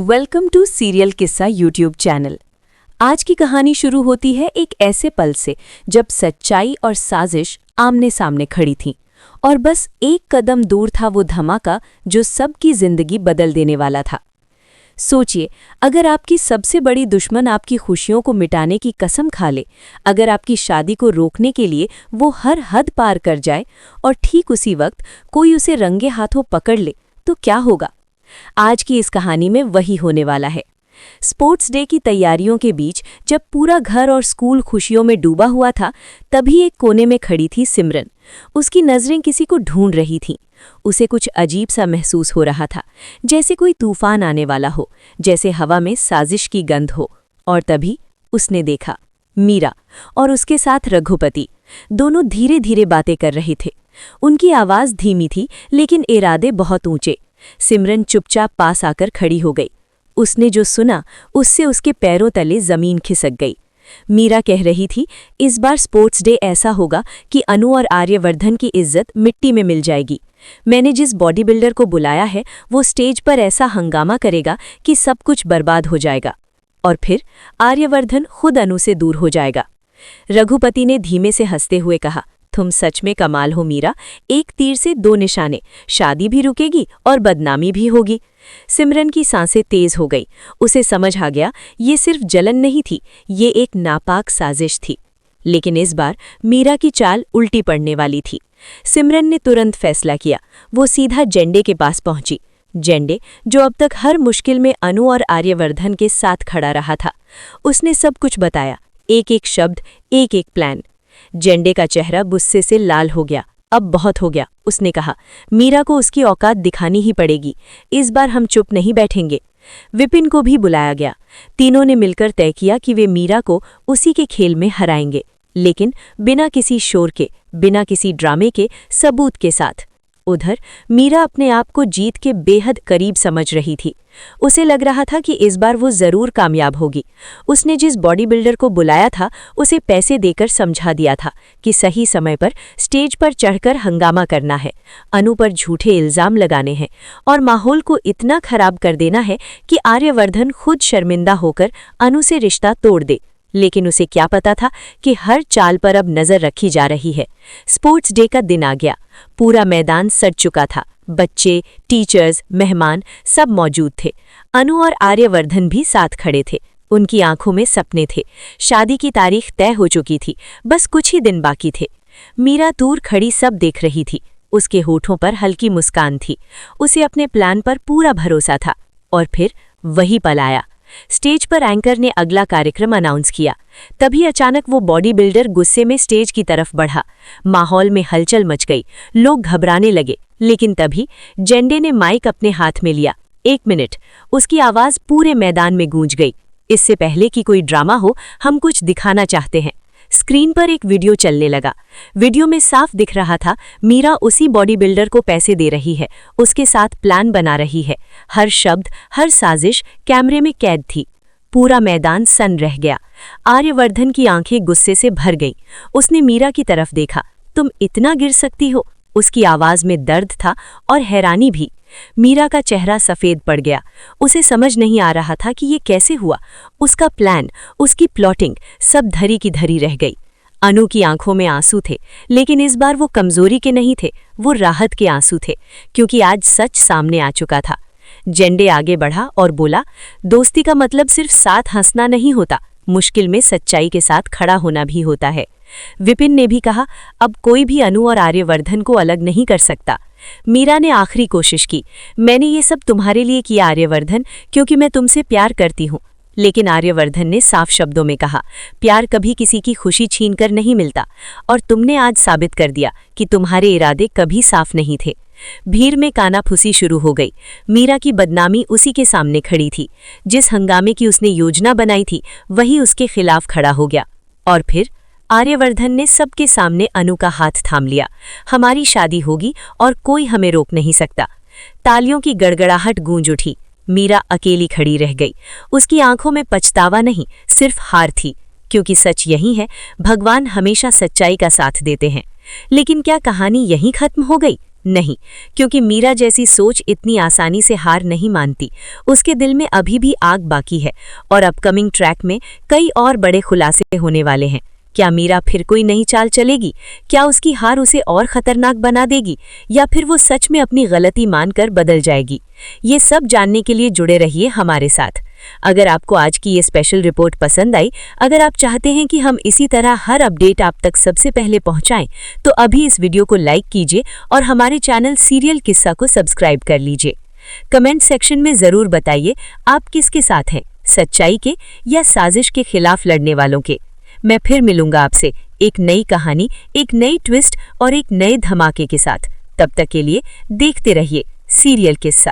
Welcome to serial किस्सा YouTube channel. आज की कहानी शुरू होती है एक ऐसे पल से जब सच्चाई और साजिश आमने सामने खड़ी थीं और बस एक कदम दूर था वो धमाका जो सबकी जिंदगी बदल देने वाला था। सोचिए, अगर आपकी सबसे बड़ी दुश्मन आपकी खुशियों को मिटाने की कसम खा ले, अगर आपकी शादी को रोकने के लिए वो हर हद पार कर जाए और ठीक उसी वक्त कोई उसे रंगे हाथों पकड़ ले, तो क्या होगा? आज की इस कहानी में वही होने वाला है। स्पोर्ट्स डे की तैयारियों के बीच जब पूरा घर और स्कूल खुशियों में डूबा हुआ था, तभी एक कोने में खड़ी थी सिमरन। उसकी नजरें किसी को ढूंढ रही थीं। उसे कुछ अजीब सा महसूस हो रहा था, जैसे कोई तूफान आने वाला हो, जैसे हवा में साजिश की गंध हो। और तभी उसने देखा मीरा और उसके साथ रघुपति। दोनों धीरे धीरे बातें कर रहे थे। उनकी आवाज़ धीमी थी, लेकिन इरादे बहुत ऊंचे। सिमरन चुपचाप पास आकर खड़ी हो गई। उसने जो सुना उससे उसके पैरों तले जमीन खिसक गई। मीरा कह रही थी, इस बार स्पोर्ट्स डे ऐसा होगा कि अनु और आर्यवर्धन की इज्जत मिट्टी में मिल जाएगी। मैंने जिस बॉडी बिल्डर को बुलाया है वो स्टेज पर ऐसा हंगामा करेगा कि सब कुछ बर्बाद हो जाएगा और फिर आर्यवर्धन खुद अनु से दूर हो जाएगा। रघुपति ने धीमे से हंसते हुए कहा, तुम सच में कमाल हो मीरा, एक तीर से दो निशाने, शादी भी रुकेगी और बदनामी भी होगी। सिमरन की सांसें तेज हो गई। उसे समझ आ गया ये सिर्फ जलन नहीं थी, ये एक नापाक साजिश थी। लेकिन इस बार मीरा की चाल उल्टी पड़ने वाली थी। सिमरन ने तुरंत फैसला किया। वो सीधा जेंडे के पास पहुंची। जेंडे, जो अब तक हर मुश्किल में अनु और आर्यवर्धन के साथ खड़ा रहा था। उसने सब कुछ बताया, एक एक शब्द, एक एक प्लान। जेंडे का चेहरा गुस्से से लाल हो गया। अब बहुत हो गया, उसने कहा। मीरा को उसकी औकात दिखानी ही पड़ेगी। इस बार हम चुप नहीं बैठेंगे। विपिन को भी बुलाया गया। तीनों ने मिलकर तय किया कि वे मीरा को उसी के खेल में हराएंगे, लेकिन बिना किसी शोर के, बिना किसी ड्रामे के, सबूत के साथ। उधर मीरा अपने आप को जीत के बेहद करीब समझ रही थी। उसे लग रहा था कि इस बार वो जरूर कामयाब होगी। उसने जिस बॉडी बिल्डर को बुलाया था उसे पैसे देकर समझा दिया था कि सही समय पर स्टेज पर चढ़कर हंगामा करना है, अनु पर झूठे इल्जाम लगाने हैं और माहौल को इतना खराब कर देना है कि आर्यवर्धन खुद शर्मिंदा होकर अनु से रिश्ता तोड़ दे। लेकिन उसे क्या पता था कि हर चाल पर अब नजर रखी जा रही है। स्पोर्ट्स डे का दिन आ गया। पूरा मैदान सज चुका था। बच्चे, टीचर्स, मेहमान सब मौजूद थे। अनु और आर्यवर्धन भी साथ खड़े थे। उनकी आंखों में सपने थे। शादी की तारीख तय हो चुकी थी, बस कुछ ही दिन बाकी थे। मीरा दूर खड़ी सब देख रही थी। उसके होठों पर हल्की मुस्कान थी। उसे अपने प्लान पर पूरा भरोसा था। और फिर वही पल आया। स्टेज पर एंकर ने अगला कार्यक्रम अनाउंस किया। तभी अचानक वो बॉडी बिल्डर गुस्से में स्टेज की तरफ बढ़ा। माहौल में हलचल मच गई। लोग घबराने लगे। लेकिन तभी जेंडे ने माइक अपने हाथ में लिया। 1 मिनट, उसकी आवाज पूरे मैदान में गूंज गई। इससे पहले कि कोई ड्रामा हो, हम कुछ दिखाना चाहते हैं। स्क्रीन पर एक वीडियो चलने लगा। वीडियो में साफ दिख रहा था मीरा उसी बॉडी बिल्डर को पैसे दे रही है, उसके साथ प्लान बना रही है। हर शब्द, हर साजिश कैमरे में कैद थी। पूरा मैदान सन्न रह गया। आर्यवर्धन की आंखें गुस्से से भर गईं। उसने मीरा की तरफ देखा। तुम इतना गिर सकती हो? उसकी आवाज में दर्द था और हैरानी भी। मीरा का चेहरा सफेद पड़ गया। उसे समझ नहीं आ रहा था कि ये कैसे हुआ। उसका प्लान, उसकी प्लॉटिंग सब धरी की धरी रह गई। अनु की आंखों में आंसू थे, लेकिन इस बार वो कमजोरी के नहीं थे, वो राहत के आंसू थे, क्योंकि आज सच सामने आ चुका था। जेंडे आगे बढ़ा और बोला, दोस्ती का मतलब सिर्फ साथ हंसना नहीं होता, मुश्किल में सच्चाई के साथ खड़ा होना भी होता है। विपिन ने भी कहा, अब कोई भी अनु और आर्यवर्धन को अलग नहीं कर सकता। मीरा ने आखिरी कोशिश की, मैंने ये सब तुम्हारे लिए किया आर्यवर्धन, क्योंकि मैं तुमसे प्यार करती हूँ। लेकिन आर्यवर्धन ने साफ शब्दों में कहा, प्यार कभी किसी की खुशी छीनकर नहीं मिलता, और तुमने आज साबित कर दिया कि तुम्हारे इरादे कभी साफ नहीं थे। भीड़ में कानाफूसी शुरू हो गई। मीरा की बदनामी उसी के सामने खड़ी थी। जिस हंगामे की उसने योजना बनाई थी वही उसके खिलाफ खड़ा हो गया। और फिर आर्यवर्धन ने सबके सामने अनु का हाथ थाम लिया। हमारी शादी होगी और कोई हमें रोक नहीं सकता। तालियों की गड़गड़ाहट गूंज उठी। मीरा अकेली खड़ी रह गई। उसकी आंखों में पछतावा नहीं, सिर्फ हार थी, क्योंकि सच यही है, भगवान हमेशा सच्चाई का साथ देते हैं। लेकिन क्या कहानी यहीं खत्म हो गई? नहीं, क्योंकि मीरा जैसी सोच इतनी आसानी से हार नहीं मानती। उसके दिल में अभी भी आग बाकी है और अपकमिंग ट्रैक में कई और बड़े खुलासे होने वाले हैं। क्या मीरा फिर कोई नई चाल चलेगी? क्या उसकी हार उसे और खतरनाक बना देगी, या फिर वो सच में अपनी गलती मानकर बदल जाएगी? ये सब जानने के लिए जुड़े रहिए हमारे साथ। अगर आपको आज की ये स्पेशल रिपोर्ट पसंद आई, अगर आप चाहते हैं कि हम इसी तरह हर अपडेट आप तक सबसे पहले पहुंचाएं, तो अभी इस वीडियो को लाइक कीजिए और हमारे चैनल सीरियल किस्सा को सब्सक्राइब कर लीजिए। कमेंट सेक्शन में जरूर बताइए आप किसके साथ हैं, सच्चाई के या साजिश के खिलाफ लड़ने वालों के। मैं फिर मिलूंगा आपसे एक नई कहानी, एक नई ट्विस्ट और एक नए धमाके के साथ। तब तक के लिए देखते रहिए सीरियल किस्सा।